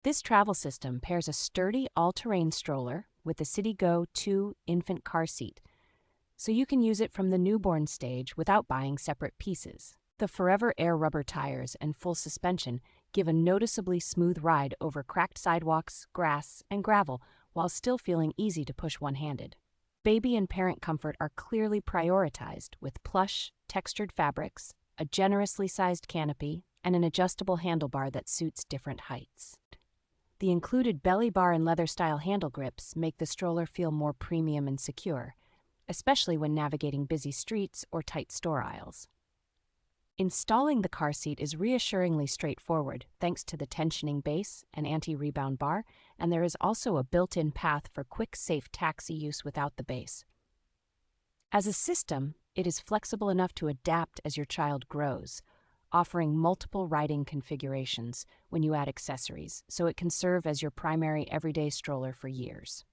This travel system pairs a sturdy all-terrain stroller with the City Go 2 infant car seat, so you can use it from the newborn stage without buying separate pieces. The Forever Air rubber tires and full suspension give a noticeably smooth ride over cracked sidewalks, grass, and gravel while still feeling easy to push one-handed. Baby and parent comfort are clearly prioritized with plush, textured fabrics, a generously sized canopy, and an adjustable handlebar that suits different heights. The included belly bar and leather-style handle grips make the stroller feel more premium and secure, especially when navigating busy streets or tight store aisles. Installing the car seat is reassuringly straightforward thanks to the tensioning base and anti-rebound bar, and there is also a built-in path for quick, safe taxi use without the base. As a system, it is flexible enough to adapt as your child grows, offering multiple riding configurations when you add accessories, so it can serve as your primary everyday stroller for years.